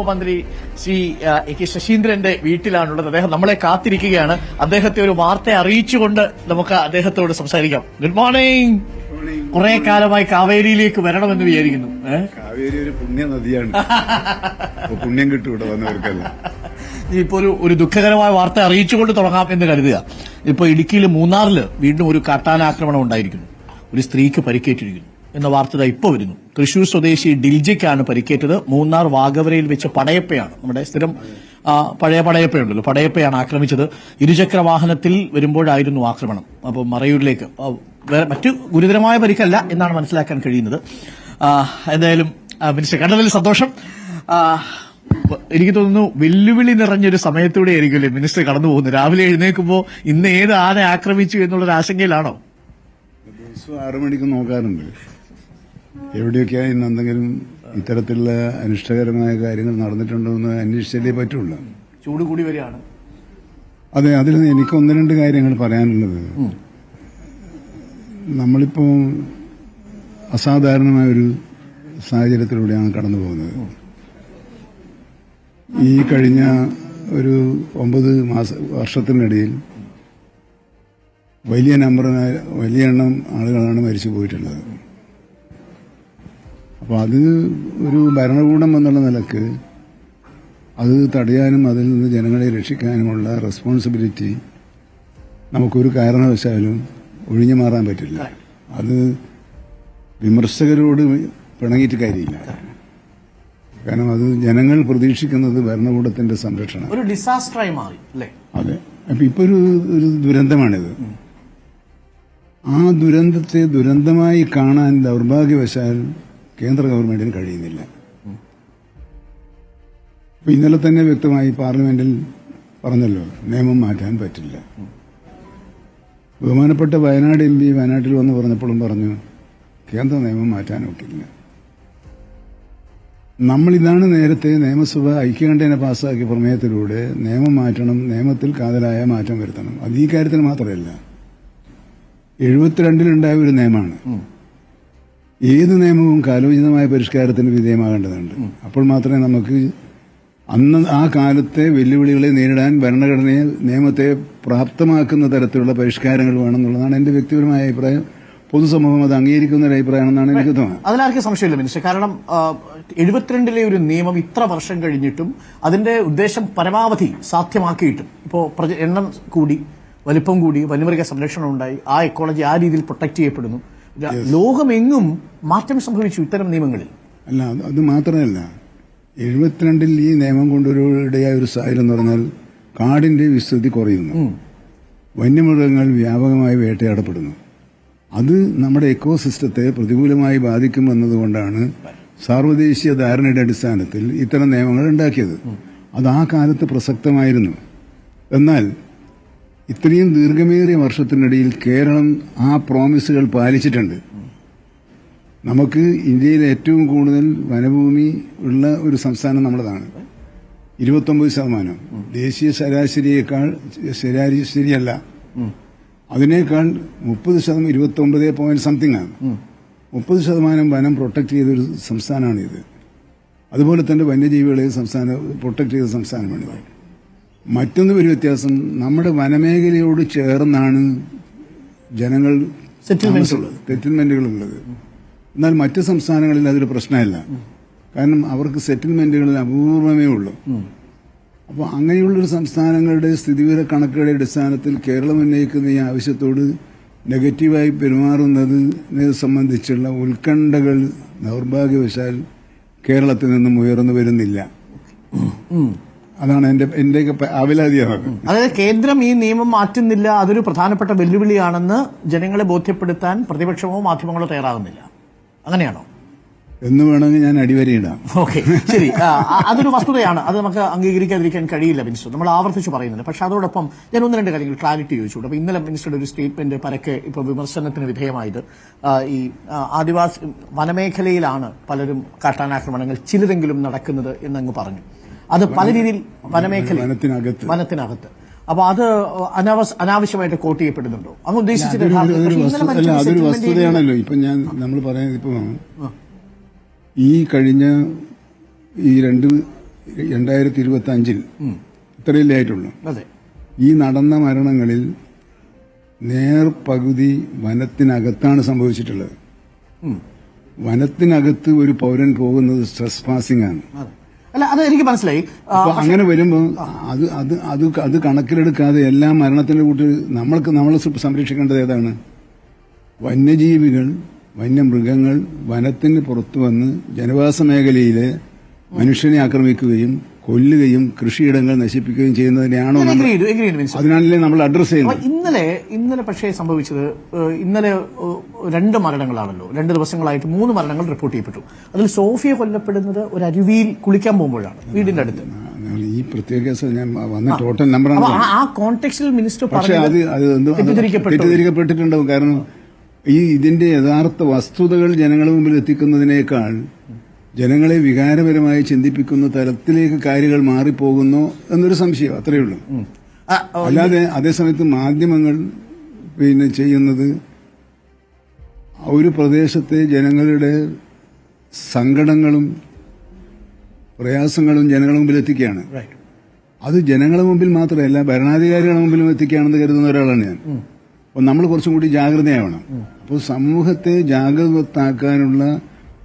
മന്ത്രി Shri A K ശശീന്ദ്രന്റെ വീട്ടിലാണുള്ളത്. അദ്ദേഹം നമ്മളെ കാത്തിരിക്കുകയാണ്. അദ്ദേഹത്തെ ഒരു വാർത്ത അറിയിച്ചുകൊണ്ട് നമുക്ക് അദ്ദേഹത്തോട് സംസാരിക്കാം. Good morning. കുറെ കാലമായി കാവേരിയിലേക്ക് വരണമെന്ന് വിചാരിക്കുന്നു. കാവേരി ഒരു പുണ്യ നദിയാണ്. പുണ്യം കിട്ടും ഇവിടെ വന്നവർക്കല്ല. ഇപ്പൊ ഒരു ദുഃഖകരമായ വാർത്ത അറിയിച്ചുകൊണ്ട് തുടങ്ങാം എന്ന് കരുതുക. ഇപ്പൊ ഇടുക്കിയിൽ മൂന്നാറില് വീണ്ടും ഒരു കാട്ടാനാക്രമണം ഉണ്ടായിരിക്കുന്നു. ഒരു സ്ത്രീക്ക് പരിക്കേറ്റിരിക്കുന്നു എന്ന വാർത്ത ഇപ്പോൾ വരുന്നു. തൃശൂർ സ്വദേശി ഡിൽജയ്ക്കാണ് പരിക്കേറ്റത്. മൂന്നാർ വാഗവരയിൽ വെച്ച് പടയപ്പയാണ്, നമ്മുടെ സ്ഥിരം പഴയ പടയപ്പയുണ്ടല്ലോ, പടയപ്പയാണ് ആക്രമിച്ചത്. ഇരുചക്ര വാഹനത്തിൽ വരുമ്പോഴായിരുന്നു ആക്രമണം. അപ്പോൾ മറയൂരിലേക്ക് മറ്റു ഗുരുതരമായ പരിക്കല്ല എന്നാണ് മനസ്സിലാക്കാൻ കഴിയുന്നത്. എന്തായാലും മിനിസ്റ്റർ കണ്ടതിൽ സന്തോഷം. എനിക്ക് തോന്നുന്നു വെല്ലുവിളി നിറഞ്ഞൊരു സമയത്തൂടെ ആയിരിക്കുമല്ലേ മിനിസ്റ്റർ കടന്നു പോകുന്നത്. രാവിലെ എഴുന്നേൽക്കുമ്പോൾ ഇന്ന് ഏത് ആന ആക്രമിച്ചു എന്നുള്ളൊരു ആശങ്കയിലാണോ? 6 മണിക്ക് നോക്കാറുണ്ട് എവിടെയൊക്കെയാണ് ഇന്ന് എന്തെങ്കിലും ഇത്തരത്തിലുള്ള അനിഷ്ടകരമായ കാര്യങ്ങൾ നടന്നിട്ടുണ്ടോ എന്ന് അന്വേഷിച്ചല്ലേ പറ്റുള്ളൂ. ചൂട് കൂടി വരികയാണ്. അതെ, അതിൽ എനിക്ക് 1-2 കാര്യങ്ങൾ പറയാനുള്ളത്. നമ്മളിപ്പോ അസാധാരണമായൊരു സാഹചര്യത്തിലൂടെയാണ് കടന്നു പോകുന്നത്. ഈ കഴിഞ്ഞ ഒരു 9 വർഷത്തിനിടയിൽ വലിയ എണ്ണം ആളുകളാണ് മരിച്ചു പോയിട്ടുള്ളത്. അപ്പോൾ അത് ഒരു ഭരണകൂടം എന്നുള്ള നിലക്ക് അത് തടയാനും അതിൽ നിന്ന് ജനങ്ങളെ രക്ഷിക്കാനുമുള്ള റെസ്പോൺസിബിലിറ്റി നമുക്കൊരു കാരണവശാലും ഒഴിഞ്ഞു മാറാൻ പറ്റില്ല. അത് വിമർശകരോട് പിണങ്ങിയിട്ട് കാര്യമില്ല. കാരണം അത് ജനങ്ങൾ പ്രതീക്ഷിക്കുന്നത് ഭരണകൂടത്തിന്റെ സംരക്ഷണം. ഒരു ഡിസാസ്റ്ററായി മാറി അല്ലേ? അതെ. അപ്പൊ ഇപ്പൊ ഒരു ദുരന്തമാണിത്. ആ ദുരന്തത്തെ ദുരന്തമായി കാണാൻ ദൗർഭാഗ്യവശാൽ കേന്ദ്ര ഗവൺമെന്റിന് കഴിയുന്നില്ല. ഇന്നലെ തന്നെ വ്യക്തമായി പാർലമെന്റിൽ പറഞ്ഞല്ലോ, നിയമം മാറ്റാൻ പറ്റില്ല. ബഹുമാനപ്പെട്ട വയനാട് MP വയനാട്ടിൽ വന്ന് പറഞ്ഞപ്പോഴും പറഞ്ഞു കേന്ദ്ര നിയമം മാറ്റാൻ ഒക്കില്ല. നമ്മളിതാണ് നേരത്തെ നിയമസഭ ഐക്യകണ്ഠേന പാസ്സാക്കിയ പ്രമേയത്തിലൂടെ നിയമം മാറ്റണം, നിയമത്തിൽ കാതലായ മാറ്റം വരുത്തണം. അത് ഈ കാര്യത്തിന് മാത്രമല്ല, 72-ലുണ്ടായ ഒരു നിയമമാണ്. ഏത് നിയമവും കാലോചിതമായ പരിഷ്കാരത്തിന് വിധേയമാകേണ്ടതുണ്ട്. അപ്പോൾ മാത്രമേ നമുക്ക് അന്ന് ആ കാലത്തെ വെല്ലുവിളികളെ നേരിടാൻ ഭരണഘടനയെ നിയമത്തെ പ്രാപ്തമാക്കുന്ന തരത്തിലുള്ള പരിഷ്കാരങ്ങൾ വേണമെന്നുള്ളതാണ് എന്റെ വ്യക്തിപരമായ അഭിപ്രായം. പൊതുസമൂഹം അത് അംഗീകരിക്കുന്ന ഒരു അഭിപ്രായമാണെന്നാണ് എനിക്ക് തോന്നുന്നത്. അതിലാർക്കും സംശയമില്ല മിനിസ്റ്റർ. കാരണം 72-ലെ ഒരു നിയമം ഇത്ര വർഷം കഴിഞ്ഞിട്ടും അതിന്റെ ഉദ്ദേശം പരമാവധി സാധ്യമാക്കിയിട്ടും ഇപ്പോൾ എണ്ണം കൂടി, വലിപ്പം കൂടി, വന്യമൃഗ സംരക്ഷണം ഉണ്ടായി, ആ എക്കോളജി ആ രീതിയിൽ പ്രൊട്ടക്ട് ചെയ്യപ്പെടുന്നു. ലോകമെങ്ങും മാറ്റം സംഭവിച്ചു ഇത്തരം നിയമങ്ങളിൽ. അല്ല, അത് മാത്രമല്ല, 72-ൽ ഈ നിയമം കൊണ്ടൊരുടയായ ഒരു സാഹചര്യം എന്ന് പറഞ്ഞാൽ കാടിന്റെ വിസ്തൃതി കുറയുന്നു, വന്യമൃഗങ്ങൾ വ്യാപകമായി വേട്ടയാടപ്പെടുന്നു. അത് നമ്മുടെ എക്കോസിസ്റ്റത്തെ പ്രതികൂലമായി ബാധിക്കുമെന്നതുകൊണ്ടാണ് സാർവദേശീയ ധാരണയുടെ അടിസ്ഥാനത്തിൽ ഇത്തരം നിയമങ്ങൾ ഉണ്ടാക്കിയത്. അത് ആ കാലത്ത് പ്രസക്തമായിരുന്നു. എന്നാൽ ഇത്രയും ദീർഘമേറിയ വർഷത്തിനിടയിൽ കേരളം ആ പ്രോമിസുകൾ പാലിച്ചിട്ടുണ്ട്. നമുക്ക് ഇന്ത്യയിൽ ഏറ്റവും കൂടുതൽ വനഭൂമി ഉള്ള ഒരു സംസ്ഥാനം നമ്മളതാണ്. 29%. ദേശീയ ശരാശരിയേക്കാൾ, ശരാശരിയല്ല, അതിനേക്കാൾ 30%, 29 പോയിന്റ് സംതിങ് ആണ്. 30% വനം പ്രൊട്ടക്ട് ചെയ്തൊരു സംസ്ഥാനമാണിത്. അതുപോലെ തന്നെ വന്യജീവികളെ പ്രൊട്ടക്ട് ചെയ്ത സംസ്ഥാനമാണിത്. മറ്റൊന്ന് ഒരു വ്യത്യാസം, നമ്മുടെ വനമേഖലയോട് ചേർന്നാണ് ജനങ്ങൾ സെറ്റിൽമെന്റുകളുള്ളത്. എന്നാൽ മറ്റ് സംസ്ഥാനങ്ങളിൽ അതൊരു പ്രശ്നമല്ല. കാരണം അവർക്ക് സെറ്റിൽമെന്റുകളിൽ അപൂർവമേ ഉള്ളൂ. അപ്പോൾ അങ്ങനെയുള്ളൊരു സംസ്ഥാനങ്ങളുടെ സ്ഥിതിവിവര കണക്കുകളുടെ അടിസ്ഥാനത്തിൽ കേരളം ഉന്നയിക്കുന്ന ഈ ആവശ്യത്തോട് നെഗറ്റീവായി പെരുമാറുന്നതിനെ സംബന്ധിച്ചുള്ള ഉത്കണ്ഠകൾ ദൗർഭാഗ്യവശാൽ കേരളത്തിൽ നിന്നും ഉയർന്നു വരുന്നില്ല. അതാണ് എന്റെയൊക്കെ ആവിലാതിയാണ്. അതായത് കേന്ദ്രം ഈ നിയമം മാറ്റുന്നില്ല, അതൊരു പ്രധാനപ്പെട്ട വെല്ലുവിളിയാണെന്ന് ജനങ്ങളെ ബോധ്യപ്പെടുത്താൻ പ്രതിപക്ഷമോ മാധ്യമങ്ങളോ തയ്യാറാകുന്നില്ല. അങ്ങനെയാണോ എന്ന് വേണമെങ്കിൽ ഞാൻ അടിവരയിടാം. ഓക്കെ, ശരി. അതൊരു വസ്തുതയാണ്, അത് നമുക്ക് അംഗീകരിക്കാതിരിക്കാൻ കഴിയില്ല മിനിസ്റ്റർ. നമ്മൾ ആവർത്തിച്ച് പറയുന്നുണ്ട്. പക്ഷെ അതോടൊപ്പം ഞാൻ 1-2 കാര്യങ്ങൾ ക്ലാരിറ്റി ചോദിച്ചു. അപ്പൊ ഇന്നലെ മിനിസ്റ്ററുടെ ഒരു സ്റ്റേറ്റ്മെന്റ് പരക്കെ ഇപ്പോൾ വിമർശനത്തിന് വിധേയമായത്, ഈ ആദിവാസി വനമേഖലയിലാണ് പലരും കാട്ടാനാക്രമണങ്ങൾ ചിലതെങ്കിലും നടക്കുന്നത് എന്നങ്ങ് പറഞ്ഞു. അത് പല രീതിയിൽ വനത്തിനകത്ത്. അപ്പൊ അത് അനാവശ്യമായിട്ട് കോട്ട് ചെയ്യപ്പെടുന്നുണ്ടോ? അങ്ങ് ഉദ്ദേശിച്ചത് അതൊരു വസ്തുതയാണല്ലോ. ഇപ്പൊ നമ്മൾ പറയുന്നത്, ഇപ്പൊ ഈ കഴിഞ്ഞ ഈ 2025 ഇത്രയല്ലേ ആയിട്ടുള്ളൂ. അതെ. ഈ നടന്ന മരണങ്ങളിൽ പകുതി വനത്തിനകത്താണ് സംഭവിച്ചിട്ടുള്ളത്. വനത്തിനകത്ത് ഒരു പൗരൻ പോകുന്നത് സ്ട്രെസ് പാസിംഗ് ആണ്. അല്ല, അത് എനിക്ക് മനസ്സിലായി. അപ്പൊ അങ്ങനെ വരുമ്പോൾ അത് കണക്കിലെടുക്കാതെ എല്ലാ മരണത്തിന്റെ കൂട്ട് നമ്മൾ സംരക്ഷിക്കേണ്ടത് ഏതാണ്? വന്യജീവികൾ, വന്യമൃഗങ്ങൾ വനത്തിന് പുറത്തു വന്ന് ജനവാസ മേഖലയിലെ മനുഷ്യനെ ആക്രമിക്കുകയും കൊല്ലുകയും കൃഷിയിടങ്ങൾ നശിപ്പിക്കുകയും ചെയ്യുന്നതിനെയാണോ അതിനാണല്ലേ നമ്മൾ അഡ്രസ് ചെയ്യുന്നത്? ഇന്നലെ പക്ഷേ സംഭവിച്ചത്, ഇന്നലെ 2 മരണങ്ങളാണല്ലോ. 2 ദിവസങ്ങളായിട്ട് 3 മരണങ്ങൾ റിപ്പോർട്ട് ചെയ്യപ്പെട്ടു. അതിൽ സോഫിയ കൊല്ലപ്പെടുന്നത് ഒരു അരുവിയിൽ കുളിക്കാൻ പോകുമ്പോഴാണ്, വീടിന്റെ അടുത്ത്. ഈ പ്രത്യേക കേസ് ഞാൻ വന്ന ടോട്ടൽ നമ്പറാണ്. ആ കോണ്ടെക്സ്റ്റിൽ മിനിസ്റ്റർ പക്ഷേ തെറ്റിദ്ധരിക്കപ്പെട്ടിട്ടുണ്ടാവും. കാരണം ഇതിന്റെ യഥാർത്ഥ വസ്തുതകൾ ജനങ്ങളുടെ മുമ്പിൽ എത്തിക്കുന്നതിനേക്കാൾ ജനങ്ങളെ വികാരപരമായി ചിന്തിപ്പിക്കുന്ന തരത്തിലേക്ക് കാര്യങ്ങൾ മാറിപ്പോകുന്നു എന്നൊരു സംശയം, അത്രയേ ഉള്ളൂ. അല്ലാതെ അതേസമയത്ത് മാധ്യമങ്ങൾ ചെയ്യുന്നത് ഒരു പ്രദേശത്തെ ജനങ്ങളുടെ സങ്കടങ്ങളും പ്രയാസങ്ങളും ജനങ്ങളുടെ മുമ്പിൽ എത്തിക്കുകയാണ്. അത് ജനങ്ങളുടെ മുമ്പിൽ മാത്രമല്ല, ഭരണാധികാരികളുടെ മുമ്പിലും എത്തിക്കുകയാണെന്ന് കരുതുന്ന ഒരാളാണ് ഞാൻ. അപ്പോൾ നമ്മൾ കുറച്ചും കൂടി ജാഗ്രതയാവണം. അപ്പോൾ സമൂഹത്തെ ജാഗ്രതത്താക്കാനുള്ള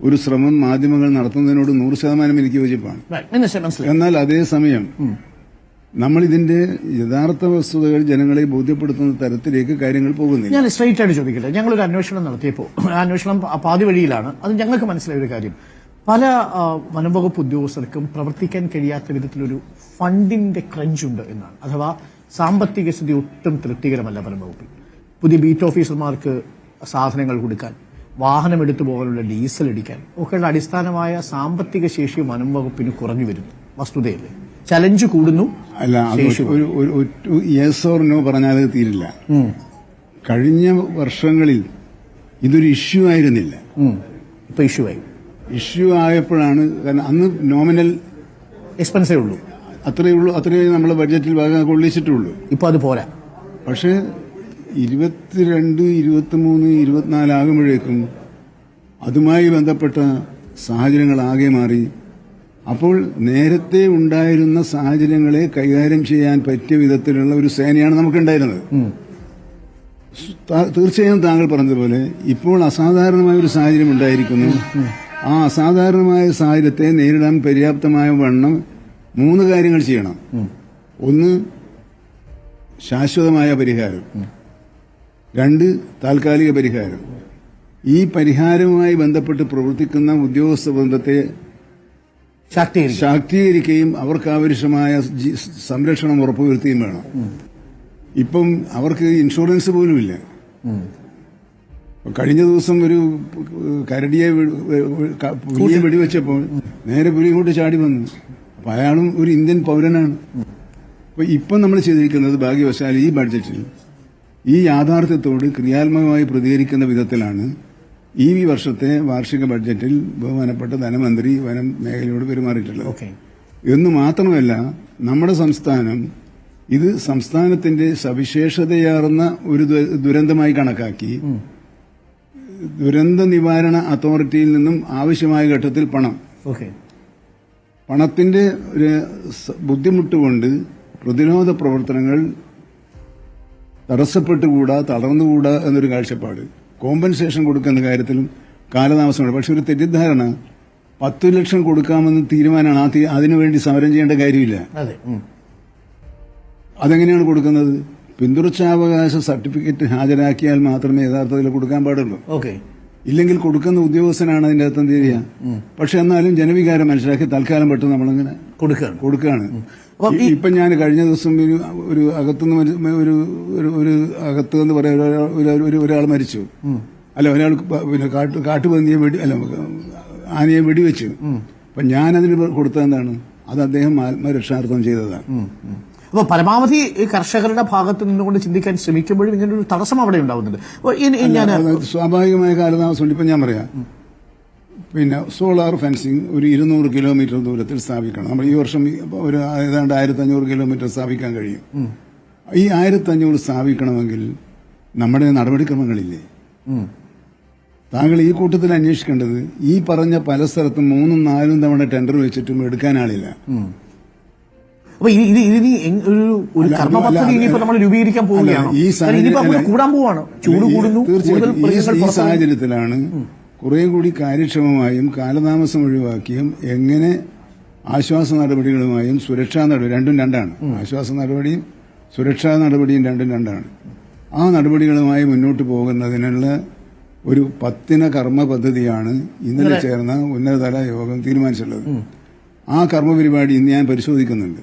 ഒരു ശ്രമം മാധ്യമങ്ങൾ നടത്തുന്നതിനോട് 100% എനിക്ക് യോജിപ്പാണ്. എന്നാൽ അതേസമയം നമ്മൾ ഇതിന്റെ യഥാർത്ഥ വസ്തുതകൾ ജനങ്ങളെ ബോധ്യപ്പെടുത്തുന്ന തരത്തിലേക്ക് കാര്യങ്ങൾ പോകുന്നില്ല. ഞാൻ സ്ട്രൈറ്റ് ആയിട്ട് ചോദിക്കട്ടെ, ഞങ്ങളൊരു അന്വേഷണം നടത്തിയപ്പോൾ അന്വേഷണം പാതി വഴിയിലാണ്. അത് ഞങ്ങൾക്ക് മനസ്സിലായ ഒരു കാര്യം, പല വനംവകുപ്പ് ഉദ്യോഗസ്ഥർക്കും പ്രവർത്തിക്കാൻ കഴിയാത്ത വിധത്തിലൊരു ഫണ്ടിന്റെ ക്രഞ്ചുണ്ട് എന്നാണ്. അഥവാ സാമ്പത്തിക സ്ഥിതി ഒട്ടും തൃപ്തികരമല്ല വനംവകുപ്പിൽ. പുതിയ ബീറ്റ് ഓഫീസർമാർക്ക് സാധനങ്ങൾ കൊടുക്കാൻ, വാഹനം എടുത്തു പോകാനുള്ള ഡീസൽ അടിക്കാൻ ഒക്കെയുള്ള അടിസ്ഥാനമായ സാമ്പത്തിക ശേഷി വനം വകുപ്പിന് കുറഞ്ഞു വരുന്നു. വസ്തുതയല്ലേ? ചലഞ്ച് കൂടുന്നു. അല്ല, യെസ് ഓർ നോ പറഞ്ഞാൽ തീരില്ല. കഴിഞ്ഞ വർഷങ്ങളിൽ ഇതൊരു ഇഷ്യൂ ആയിരുന്നില്ല. ഇപ്പൊ ഇഷ്യൂ ആയപ്പോഴാണ്. കാരണം അന്ന് നോമിനൽ എക്സ്പെൻസേ ഉള്ളൂ, അത്രയേ നമ്മളെ ബഡ്ജറ്റിൽ ഭാഗം കൊള്ളിച്ചിട്ടുള്ളൂ. ഇപ്പൊ അത് പോരാ. പക്ഷേ 22, 23, 24 ആകുമ്പോഴേക്കും അതുമായി ബന്ധപ്പെട്ട സാഹചര്യങ്ങൾ ആകെ മാറി. അപ്പോൾ നേരത്തെ ഉണ്ടായിരുന്ന സാഹചര്യങ്ങളെ കൈകാര്യം ചെയ്യാൻ പറ്റിയ വിധത്തിലുള്ള ഒരു സേനയാണ് നമുക്കുണ്ടായിരുന്നത്. തീർച്ചയായും താങ്കൾ പറഞ്ഞതുപോലെ ഇപ്പോൾ അസാധാരണമായ ഒരു സാഹചര്യം ഉണ്ടായിരിക്കുന്നു. ആ അസാധാരണമായ സാഹചര്യത്തെ നേരിടാൻ പര്യാപ്തമായ വണ്ണം 3 കാര്യങ്ങൾ ചെയ്യണം. ഒന്ന്, ശാശ്വതമായ പരിഹാരം. 2, താൽക്കാലിക പരിഹാരം. ഈ പരിഹാരവുമായി ബന്ധപ്പെട്ട് പ്രവർത്തിക്കുന്ന ഉദ്യോഗസ്ഥ വൃന്ദത്തെ ശാക്തീകരിക്കുകയും അവർക്ക് ആവശ്യമായ സംരക്ഷണം ഉറപ്പുവരുത്തുകയും വേണം. ഇപ്പം അവർക്ക് ഇൻഷുറൻസ് പോലുമില്ല. കഴിഞ്ഞ ദിവസം ഒരു കരടിയെ പുലിയെ വെടിവെച്ചപ്പോൾ നേരെ പുലി ഇങ്ങോട്ട് ചാടി വന്നു. അപ്പൊ അയാളും ഒരു ഇന്ത്യൻ പൗരനാണ്. അപ്പൊ ഇപ്പം നമ്മൾ ചെയ്തിരിക്കുന്നത് ഭാഗ്യവശാൽ ഈ ബഡ്ജറ്റിൽ ഈ യാഥാർത്ഥ്യത്തോട് ക്രിയാത്മകമായി പ്രതികരിക്കുന്ന വിധത്തിലാണ് ഈ വർഷത്തെ വാർഷിക ബഡ്ജറ്റിൽ ബഹുമാനപ്പെട്ട ധനമന്ത്രി വനം മേഖലയോട് പെരുമാറിയിട്ടുള്ളത്. എന്ന് മാത്രമല്ല, നമ്മുടെ സംസ്ഥാനം ഇത് സംസ്ഥാനത്തിന്റെ സവിശേഷതയാർന്ന ഒരു ദുരന്തമായി കണക്കാക്കി ദുരന്ത നിവാരണ അതോറിറ്റിയിൽ നിന്നും ആവശ്യമായ ഘട്ടത്തിൽ പണത്തിന്റെ ഒരു ബുദ്ധിമുട്ട് കൊണ്ട് പ്രതിരോധ പ്രവർത്തനങ്ങൾ തടസ്സപ്പെട്ടുകൂടാ, തളർന്നുകൂടാ എന്നൊരു കാഴ്ചപ്പാട്. കോമ്പൻസേഷൻ കൊടുക്കുന്ന കാര്യത്തിലും കാലതാമസമാണ്. പക്ഷെ ഒരു തെറ്റിദ്ധാരണ, 10 ലക്ഷം കൊടുക്കാമെന്ന് തീരുമാനമാണ്. അതിനുവേണ്ടി സമരം ചെയ്യേണ്ട കാര്യമില്ല. അതെങ്ങനെയാണ് കൊടുക്കുന്നത്? പിന്തുടർച്ചാവകാശ സർട്ടിഫിക്കറ്റ് ഹാജരാക്കിയാൽ മാത്രമേ യഥാർത്ഥത്തിൽ കൊടുക്കാൻ പാടുള്ളൂ. ഇല്ലെങ്കിൽ കൊടുക്കുന്ന ഉദ്യോഗസ്ഥനാണ് അതിന്റെ അർത്ഥം തീരുക. പക്ഷെ എന്നാലും ജനവികാരം മനസ്സിലാക്കി തൽക്കാലം പെട്ടെന്ന് നമ്മളങ്ങനെ കൊടുക്കുകയാണ്. ഇപ്പൊ ഞാൻ കഴിഞ്ഞ ദിവസം ഒരു അകത്തുനിന്ന് ഒരു അകത്ത് പറയാൻ ഒരാൾ മരിച്ചു. അല്ല, ഒരാൾ പിന്നെ കാട്ടുപന്നിയെ ആനയെ വെടിവെച്ചു. അപ്പൊ ഞാനതിന് കൊടുത്തതെന്താണ്? അത് അദ്ദേഹം ആത്മരക്ഷാർത്ഥം ചെയ്തതാണ്. അപ്പോൾ പരമാവധി കർഷകരുടെ ഭാഗത്ത് നിന്നുകൊണ്ട് ചിന്തിക്കാൻ ശ്രമിക്കുമ്പോഴും ഇങ്ങനെ ഒരു തടസ്സം അവിടെ ഉണ്ടാവുന്നുണ്ട്. സ്വാഭാവികമായ കാലതാമസമുണ്ട്. ഇപ്പൊ ഞാൻ പറയാം, പിന്നെ സോളാർ ഫെൻസിങ് ഒരു 200 കിലോമീറ്റർ ദൂരത്തിൽ സ്ഥാപിക്കണം. നമ്മൾ ഈ വർഷം ഒരു ഏതാണ്ട് 1500 കിലോമീറ്റർ സ്ഥാപിക്കാൻ കഴിയും. ഈ 1500 സ്ഥാപിക്കണമെങ്കിൽ നമ്മുടെ നടപടിക്രമങ്ങളില്ലേ? താങ്കൾ ഈ കൂട്ടത്തിൽ അന്വേഷിക്കേണ്ടത് ഈ പറഞ്ഞ പല സ്ഥലത്തും 3ഉം 4ഉം തവണ ടെൻഡർ വെച്ചിട്ടും എടുക്കാൻ ആളില്ല. അപ്പൊ ഇതിനി ഒരു കർമ്മ പദ്ധതി ഇനിയിപ്പോ നമ്മൾ രൂപീകരിക്കാൻ പോവുകയാണ്. കൂടാൻ പോവാണ്, ചൂട് കൂടുന്നു. തീർച്ചയായും ഈ സാഹചര്യത്തിലാണ് കുറെ കൂടി കാര്യക്ഷമമായും കാലതാമസം ഒഴിവാക്കിയും എങ്ങനെ ആശ്വാസ നടപടികളുമായും സുരക്ഷാ നടപടി രണ്ടും രണ്ടാണ്. ആശ്വാസ നടപടിയും സുരക്ഷാ നടപടിയും രണ്ടും രണ്ടാണ്. ആ നടപടികളുമായി മുന്നോട്ട് പോകുന്നതിനുള്ള ഒരു 10 കർമ്മ പദ്ധതിയാണ് ഇന്നലെ ചേർന്ന ഉന്നതതല യോഗം തീരുമാനിച്ചിട്ടുള്ളത്. ആ കർമ്മ പരിപാടി ഇന്ന് ഞാൻ പരിശോധിക്കുന്നുണ്ട്.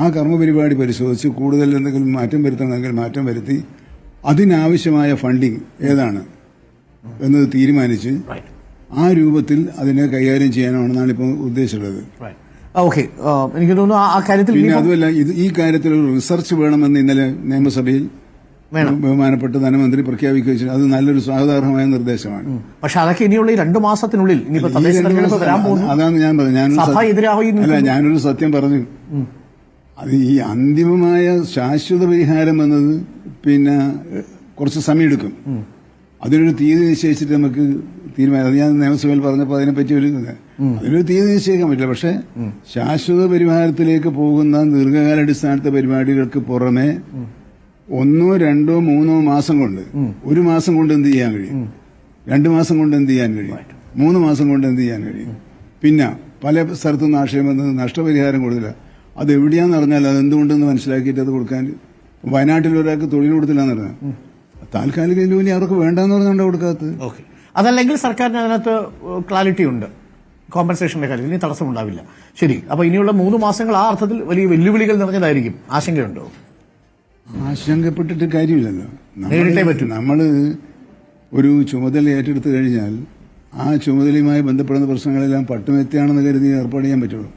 ആ കർമ്മ പരിപാടി പരിശോധിച്ച് കൂടുതൽ എന്തെങ്കിലും മാറ്റം വരുത്തണമെങ്കിൽ മാറ്റം വരുത്തി അതിനാവശ്യമായ ഫണ്ടിങ് ഏതാണ് എന്നത് തീരുമാനിച്ച് ആ രൂപത്തിൽ അതിനെ കൈകാര്യം ചെയ്യാനാണെന്നാണ് ഇപ്പോൾ ഉദ്ദേശിച്ചുള്ളത്. ഓക്കെ, എനിക്ക് തോന്നുന്നു ആ കാര്യത്തിൽ പിന്നെ അതുമല്ല, ഈ കാര്യത്തിൽ ഒരു റിസർച്ച് വേണമെന്ന് ഇന്നലെ നിയമസഭയിൽ ബഹുമാനപ്പെട്ട ധനമന്ത്രി പ്രഖ്യാപിക്കുകയും അത് നല്ലൊരു സ്വാഗതാർഹമായ നിർദ്ദേശമാണ്. പക്ഷെ അതൊക്കെ ഇനിയുള്ള ഈ 2 മാസത്തിനുള്ളിൽ അതാണ് ഞാൻ പറഞ്ഞത്. ഞാനൊരു സത്യം പറഞ്ഞു. അത് ഈ അന്തിമമായ ശാശ്വത പരിഹാരം എന്നത് പിന്നെ കുറച്ച് സമയമെടുക്കും. അതിനൊരു തീയതി നിശ്ചയിച്ചിട്ട് നമുക്ക് തീരുമാനം. അത് ഞാൻ നിയമസഭയിൽ പറഞ്ഞപ്പോൾ അതിനെപ്പറ്റി അതിനൊരു തീയതി നിശ്ചയിക്കാൻ പറ്റില്ല. പക്ഷെ ശാശ്വത പരിഹാരത്തിലേക്ക് പോകുന്ന ദീർഘകാലാടിസ്ഥാനത്തെ പരിപാടികൾക്ക് പുറമെ 1, 2, 3 മാസം കൊണ്ട്, 1 മാസം കൊണ്ട് എന്ത് ചെയ്യാൻ കഴിയും, 2 മാസം കൊണ്ട് എന്ത് ചെയ്യാൻ കഴിയും, 3 മാസം കൊണ്ട് എന്ത് ചെയ്യാൻ കഴിയും. പിന്നെ പല സ്ഥലത്തുനിന്ന് ആശയം വന്നത് നഷ്ടപരിഹാരം കൊടുത്തില്ല. അത് എവിടെയാന്ന് പറഞ്ഞാൽ അത് എന്തുകൊണ്ടെന്ന് മനസ്സിലാക്കിയിട്ട് അത് കൊടുക്കാൻ. വയനാട്ടിൽ ഒരാൾക്ക് തൊഴിൽ കൊടുത്തില്ലാന്ന് പറഞ്ഞാൽ താൽക്കാലിക ജോലി അവർക്ക് വേണ്ടെന്ന് പറഞ്ഞുകൊണ്ട് കൊടുക്കാത്തത്. അതല്ലെങ്കിൽ സർക്കാരിന് അതിനകത്ത് ക്ലാരിറ്റി ഉണ്ട്, കോമ്പൻസേഷന്റെ കാര്യത്തിൽ ഇനി തടസ്സമുണ്ടാവില്ല. ശരി, അപ്പൊ ഇനിയുള്ള 3 മാസങ്ങൾ ആ അർത്ഥത്തിൽ വലിയ വെല്ലുവിളികൾ നിറഞ്ഞതായിരിക്കും. ആശങ്കയുണ്ടോ? ആശങ്കപ്പെട്ടിട്ട് കാര്യമില്ലല്ലോ. നേരിട്ടേ പറ്റും. നമ്മൾ ഒരു ചുമതല ഏറ്റെടുത്തു കഴിഞ്ഞാൽ ആ ചുമതലയുമായി ബന്ധപ്പെടുന്ന പ്രശ്നങ്ങളെല്ലാം പട്ടുമെത്തിയാണെന്ന് കരുതി ഏർപ്പാട് ചെയ്യാൻ പറ്റുള്ളൂ.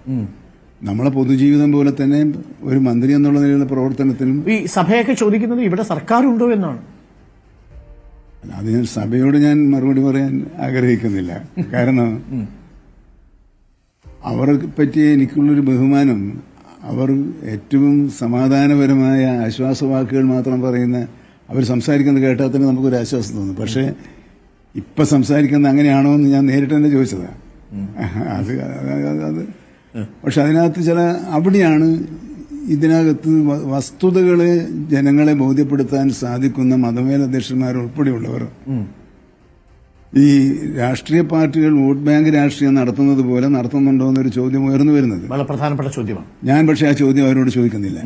നമ്മളെ പൊതുജീവിതം പോലെ തന്നെ ഒരു മന്ത്രി എന്നുള്ള നിലയിലുള്ള പ്രവർത്തനത്തിനും ഈ സഭയൊക്കെ ചോദിക്കുന്നത് ഇവിടെ സർക്കാരുണ്ടോ എന്നാണ്. അത് ഞാൻ സഭയോട് ഞാൻ മറുപടി പറയാൻ ആഗ്രഹിക്കുന്നില്ല. കാരണം അവർക്ക് പറ്റിയ എനിക്കുള്ളൊരു ബഹുമാനം, അവർ ഏറ്റവും സമാധാനപരമായ ആശ്വാസവാക്കുകൾ മാത്രം പറയുന്ന അവർ സംസാരിക്കുന്നത് കേട്ടാൽ തന്നെ നമുക്കൊരു ആശ്വാസം തോന്നും. പക്ഷേ ഇപ്പൊ സംസാരിക്കുന്നത് അങ്ങനെയാണോ എന്ന് ഞാൻ നേരിട്ട് തന്നെ ചോദിച്ചതാണ്. അത് പക്ഷെ അതിനകത്ത് അവിടെയാണ് ഇതിനകത്ത് വസ്തുതകളെ ജനങ്ങളെ ബോധ്യപ്പെടുത്താൻ സാധിക്കുന്ന മതമേലധ്യക്ഷന്മാരുൾപ്പെടെയുള്ളവർ ഈ രാഷ്ട്രീയ പാർട്ടികൾ വോട്ട് ബാങ്ക് രാഷ്ട്രീയം നടത്തുന്നത് പോലെ നടത്തുന്നുണ്ടോ എന്നൊരു ചോദ്യം ഉയർന്നു വരുന്നത് വളരെ പ്രധാനപ്പെട്ട ചോദ്യമാണ്. ഞാൻ പക്ഷെ ആ ചോദ്യം അവരോട് ചോദിക്കുന്നില്ല.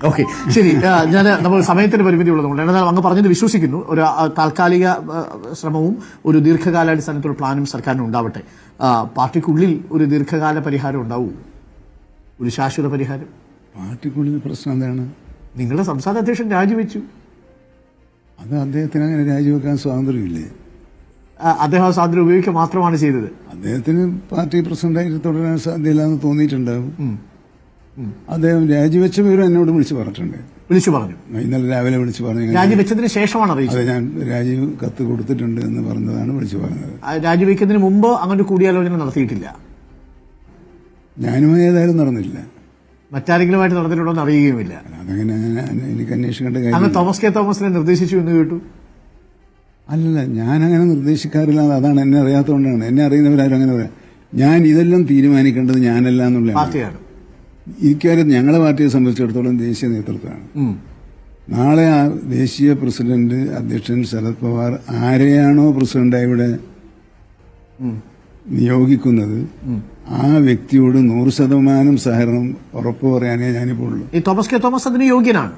ഓക്കെ, ശരി. ഞാൻ നമ്മൾ സമയത്തിന് പരിമിതി ഉള്ളതുകൊണ്ട് എന്നാൽ അങ്ങ് പറഞ്ഞത് വിശ്വസിക്കുന്നു. ഒരു താൽക്കാലിക ശ്രമവും ഒരു ദീർഘകാലാടിസ്ഥാനത്തുള്ള പ്ലാനും സർക്കാരിന് ഉണ്ടാവട്ടെ. പാർട്ടിക്കുള്ളിൽ ഒരു ദീർഘകാല പരിഹാരം ഉണ്ടാവൂ, ഒരു ശാശ്വത പരിഹാരം. പാർട്ടിക്കുള്ളിൽ പ്രശ്നം എന്താണ്? നിങ്ങളുടെ സംസ്ഥാന അധ്യക്ഷൻ രാജിവെച്ചു. അത് അദ്ദേഹത്തിന് അങ്ങനെ രാജിവെക്കാൻ സ്വാതന്ത്ര്യമില്ലേ? അദ്ദേഹം സ്വാതന്ത്ര്യം ഉപയോഗിക്കുക മാത്രമാണ് ചെയ്തത്. അദ്ദേഹത്തിന് പാർട്ടി പ്രസിഡന്റായിട്ട് തുടരാൻ സാധ്യതയില്ലെന്ന് തോന്നിയിട്ടുണ്ടാവും. അദ്ദേഹം രാജിവെച്ച വിവരം എന്നോട് വിളിച്ചു പറഞ്ഞു. ഇന്നലെ രാവിലെ വിളിച്ചു പറഞ്ഞു. രാജിവെച്ചതിന് ശേഷമാണ് അറിയിച്ചത്. ഞാൻ രാജീവ് കത്ത് കൊടുത്തിട്ടുണ്ട് എന്ന് പറഞ്ഞതാണ് വിളിച്ചു പറഞ്ഞത്. രാജിവെക്കുന്നതിന് മുമ്പ് അങ്ങനെ കൂടിയാലോചന നടത്തിയിട്ടില്ല. ഞാനുമായി ഏതായാലും നടന്നില്ല. മറ്റാരെങ്കിലുമായിട്ട് നടന്നിട്ടുണ്ടോ എന്ന് അറിയുകയുമില്ല. അതങ്ങനെ എനിക്ക് അന്വേഷിക്കേണ്ട കാര്യം. അന്ന് തോമസ് കെ തോമസിനെ നിർദ്ദേശിച്ചു എന്ന് കേട്ടു. അല്ലല്ല, ഞാനങ്ങനെ നിർദ്ദേശിക്കാറില്ല. അതാണ് എന്നെ അറിയാത്തതുകൊണ്ടാണ്. എന്നെ അറിയുന്നവരാരും അങ്ങനെ പറയാം. ഞാൻ ഇതെല്ലാം തീരുമാനിക്കേണ്ടത് ഞാനല്ല എന്നുള്ള പാർട്ടിയാണ്. ഇക്കാര്യം ഞങ്ങളെ പാർട്ടിയെ സംബന്ധിച്ചിടത്തോളം ദേശീയ നേതൃത്വമാണ്. നാളെ ആ ദേശീയ പ്രസിഡന്റ് അധ്യക്ഷൻ ശരത് പവാർ ആരെയാണോ പ്രസിഡന്റായി ഇവിടെ നിയോഗിക്കുന്നത് ആ വ്യക്തിയോട് 100% സഹകരണം ഉറപ്പു പറയാനേ ഞാനിപ്പോൾ ഉള്ളൂ. ഈ തോമസ് കെ തോമസ് അതിന് യോഗ്യനാണ്.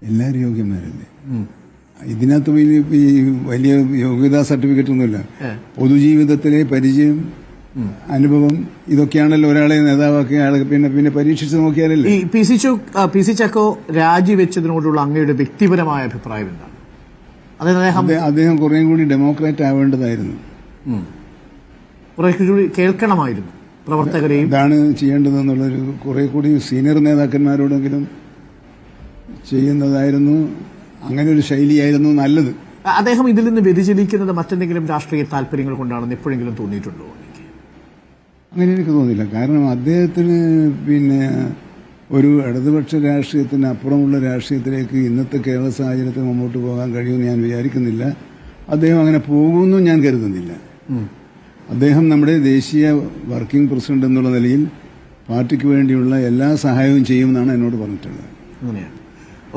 എല്ലാവരും യോഗ്യന്മാരല്ലേ. ഇതിനകത്ത് വലിയ യോഗ്യതാ സർട്ടിഫിക്കറ്റ് ഒന്നുമില്ല. പൊതുജീവിതത്തിലെ പരിചയം, അനുഭവം, ഇതൊക്കെയാണല്ലോ ഒരാളെ നേതാവാക്കിയ ആളെ പിന്നെ പരീക്ഷിച്ച് നോക്കിയാലല്ലേ. ഈ പി സി ചക്കോ രാജിവെച്ചതിനോടുള്ള അങ്ങയുടെ വ്യക്തിപരമായ അഭിപ്രായം എന്താണ്? അദ്ദേഹം കുറേയും കൂടി ഡെമോക്രാറ്റ് ആവേണ്ടതായിരുന്നു. കുറെ കൂടി കേൾക്കണമായിരുന്നു പ്രവർത്തകരെയും. ഇതാണ് ചെയ്യേണ്ടതെന്നുള്ളൊരു കുറെ കൂടി സീനിയർ നേതാക്കന്മാരോടെങ്കിലും ചെയ്യുന്നതായിരുന്നു. അങ്ങനെ ഒരു ശൈലിയായിരുന്നു നല്ലത്. അദ്ദേഹം ഇതിൽ നിന്ന് വ്യതിചലിക്കുന്നത് മറ്റെന്തെങ്കിലും രാഷ്ട്രീയ താല്പര്യങ്ങൾ കൊണ്ടാണെന്ന് എപ്പോഴെങ്കിലും തോന്നിയിട്ടുണ്ടോ? അങ്ങനെ എനിക്ക് തോന്നില്ല. കാരണം അദ്ദേഹത്തിന് ഒരു ഇടതുപക്ഷ രാഷ്ട്രീയത്തിന് അപ്പുറമുള്ള രാഷ്ട്രീയത്തിലേക്ക് ഇന്നത്തെ കേരള സാഹചര്യത്തിൽ മുമ്പോട്ട് പോകാൻ കഴിയുമെന്ന് ഞാൻ വിചാരിക്കുന്നില്ല. അദ്ദേഹം അങ്ങനെ പോകുമെന്നും ഞാൻ കരുതുന്നില്ല. അദ്ദേഹം നമ്മുടെ ദേശീയ വർക്കിംഗ് പ്രസിഡന്റ് എന്നുള്ള നിലയിൽ പാർട്ടിക്ക് വേണ്ടിയുള്ള എല്ലാ സഹായവും ചെയ്യുമെന്നാണ് എന്നോട് പറഞ്ഞിട്ടുള്ളത്. അങ്ങനെയാണ്.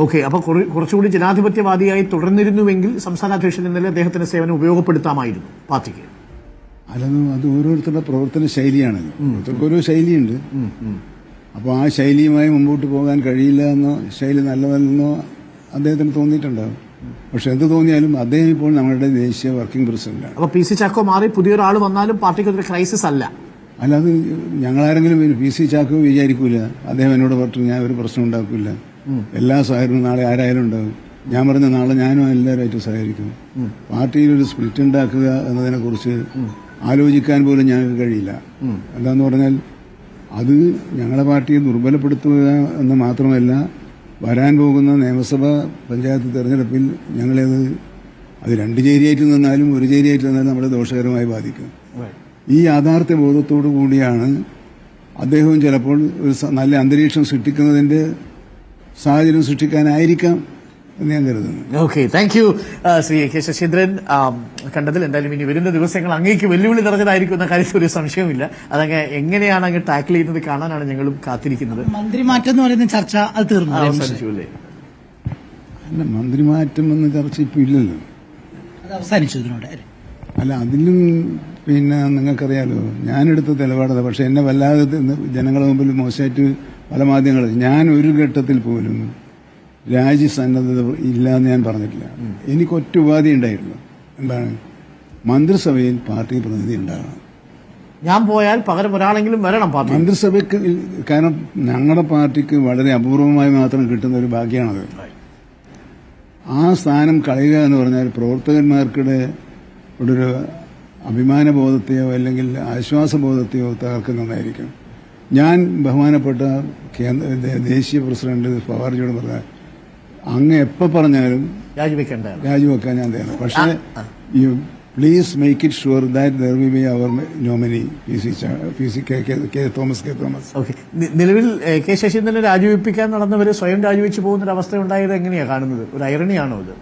ഓക്കെ, അപ്പൊ കുറച്ചുകൂടി ജനാധിപത്യവാദിയായി തുടർന്നിരുന്നുവെങ്കിൽ സംസ്ഥാന അധ്യക്ഷൻ എന്ന നിലയിൽ അദ്ദേഹത്തിന്റെ സേവനം ഉപയോഗപ്പെടുത്താമായിരുന്നു പാർട്ടിക്ക്. അത് ഓരോരുത്തരുടെ പ്രവർത്തന ശൈലിയാണല്ലോ. ഓരോരുത്തർക്ക് ഓരോ ശൈലിയുണ്ട്. അപ്പോൾ ആ ശൈലിയുമായി മുമ്പോട്ട് പോകാൻ കഴിയില്ല എന്നോ ശൈലി നല്ലതല്ലെന്നോ അദ്ദേഹത്തിന് തോന്നിയിട്ടുണ്ടാവും. പക്ഷെ എന്ത് തോന്നിയാലും അദ്ദേഹം ഇപ്പോൾ നമ്മുടെ ദേശീയ വർക്കിംഗ് പ്രസിഡന്റാണ്. അപ്പൊ പി സി ചാക്കോ മാറി പുതിയൊരാൾ വന്നാലും പാർട്ടിക്ക് അതൊരു ക്രൈസിസ് അല്ല. അല്ലാതെ ഞങ്ങളാരെങ്കിലും പി സി ചാക്കോ വിചാരിക്കൂല അദ്ദേഹം എന്നോട് പറഞ്ഞു ഞാൻ ഒരു പ്രശ്നം ഉണ്ടാക്കില്ല, എല്ലാ സഹകരണവും നാളെ ആരായാലും ഉണ്ടാകും. ഞാൻ പറഞ്ഞ നാളെ ഞാനും എല്ലാവരുമായിട്ട് സഹകരിക്കും. പാർട്ടിയിൽ ഒരു സ്പ്ലിറ്റ് ഉണ്ടാക്കുക എന്നതിനെ കുറിച്ച് ആലോചിക്കാൻ പോലും ഞങ്ങൾക്ക് കഴിയില്ല. എന്താന്ന് പറഞ്ഞാൽ അത് ഞങ്ങളുടെ പാർട്ടിയെ ദുർബലപ്പെടുത്തുക എന്ന് മാത്രമല്ല, വരാൻ പോകുന്ന നിയമസഭാ പഞ്ചായത്ത് തെരഞ്ഞെടുപ്പിൽ അത് രണ്ട് ചേരിയായിട്ട് നിന്നാലും ഒരു ചേരിയായിട്ട് നിന്നാലും നമ്മളെ ദോഷകരമായി ബാധിക്കും. ഈ യാഥാർത്ഥ്യ ബോധത്തോടു കൂടിയാണ് അദ്ദേഹവും ചിലപ്പോൾ ഒരു നല്ല അന്തരീക്ഷം സൃഷ്ടിക്കുന്നതിന്റെ സാഹചര്യം സൃഷ്ടിക്കാനായിരിക്കാം എന്ന് ഞാൻ കരുതുന്നു. Okay, thank you Shri K Saseendran. കണ്ടതിൽ എന്തായാലും ഇനി വരുന്ന ദിവസങ്ങൾ അങ്ങേക്ക് വെല്ലുവിളി നിറഞ്ഞതായിരിക്കും എന്ന കാര്യത്തിൽ ഒരു സംശയവുമില്ല. അതങ്ങ് എങ്ങനെയാണ് അങ്ങ് ടാക്കിൾ ചെയ്യുന്നത് കാണാനാണ് ഞങ്ങളും കാത്തിരിക്കുന്നത്. മന്ത്രിമാറ്റം എന്ന് പറയുന്ന ചർച്ച അത് തീർന്നു അവസാനിച്ചു അല്ലേ? അല്ല, മന്ത്രിമാറ്റം എന്ന ചർച്ച ഇപ്പം ഇല്ലല്ലോ. അത് അവസാനിച്ചു ഇതിനോട്. അല്ല, അതിലും നിങ്ങൾക്കറിയാലോ ഞാനെടുത്ത നിലപാടത്. പക്ഷെ എന്നെ വല്ലാതെ ജനങ്ങളുടെ മുമ്പിൽ മോശമായിട്ട് പല മാധ്യമങ്ങളും ഞാൻ ഒരു ഘട്ടത്തിൽ പോലും രാജ്യസന്നദ്ധത ഇല്ല എന്ന് ഞാൻ പറഞ്ഞിട്ടില്ല. എനിക്ക് ഒറ്റ ഉപാധി ഉണ്ടായിരുന്നു. എന്താണ്? മന്ത്രിസഭയിൽ പാർട്ടി പ്രതിനിധി ഉണ്ടാകണം. ഞാൻ പോയാൽ പകരം ഒരാളെങ്കിലും വരണം പാർട്ടി മന്ത്രിസഭയ്ക്ക്. കാരണം ഞങ്ങളുടെ പാർട്ടിക്ക് വളരെ അപൂർവമായി മാത്രം കിട്ടുന്ന ഒരു ഭാഗ്യമാണത്. ആ സ്ഥാനം കളയുക എന്ന് പറഞ്ഞാൽ പ്രവർത്തകന്മാർക്കിടെ ഒരു അഭിമാനബോധത്തെയോ അല്ലെങ്കിൽ ആശ്വാസബോധത്തെയോ തകർക്കുന്നതായിരിക്കും. ഞാൻ ബഹുമാനപ്പെട്ട ദേശീയ പ്രസിഡന്റ് പവാർജിയോട് പറഞ്ഞാൽ അങ്ങ് എപ്പോൾ പറഞ്ഞാലും രാജിവെക്കാൻ ഞാൻ തയ്യാറാണ്. പക്ഷേ you please make it sure that there will be our nominee K Thomas. Okay, നിലവിൽ കെ ശശീന്ദ്രനെ രാജിവെപ്പിക്കാൻ നടന്നവർ സ്വയം രാജിവെച്ചു പോകുന്നൊരു അവസ്ഥ ഉണ്ടായത് എങ്ങനെയാണ് കാണുന്നത്? ഒരു ഐറണിയാണോ ഇത്?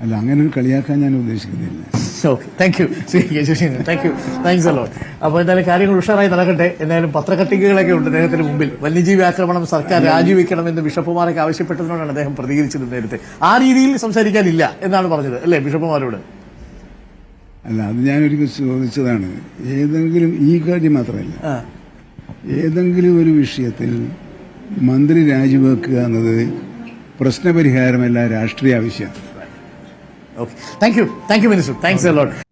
അല്ല, അങ്ങനെ ഒരു കളിയാക്കാൻ ഞാൻ ഉദ്ദേശിക്കുന്നില്ല. Okay, thank you Shri K Saseendran. Thank you, thanks a lot. അപ്പോൾ എന്തായാലും കാര്യങ്ങൾ ഉഷാറായി നടക്കട്ടെ. എന്തായാലും പത്രക്കട്ടികകളൊക്കെ ഉണ്ട് അദ്ദേഹത്തിന് മുമ്പിൽ. വന്യജീവി ആക്രമണം സർക്കാർ രാജിവെക്കണമെന്ന് ബിഷപ്പുമാരൊക്കെ ആവശ്യപ്പെട്ടതിനോടാണ് അദ്ദേഹം പ്രതികരിച്ചത്. നേരത്തെ ആ രീതിയിൽ സംസാരിക്കാനില്ല എന്നാണ് പറഞ്ഞത് അല്ലേ ബിഷപ്പുമാരോട്? അല്ല, അത് ഞാനൊരിക്കൽ ചോദിച്ചതാണ്. ഏതെങ്കിലും ഈ കാര്യം മാത്രമല്ല, ഏതെങ്കിലും ഒരു വിഷയത്തിൽ മന്ത്രി രാജിവെക്കുക എന്നത് പ്രശ്നപരിഹാരമല്ല, രാഷ്ട്രീയ ആവശ്യമാണ്. Okay. Thank you, Minister. Thanks a lot.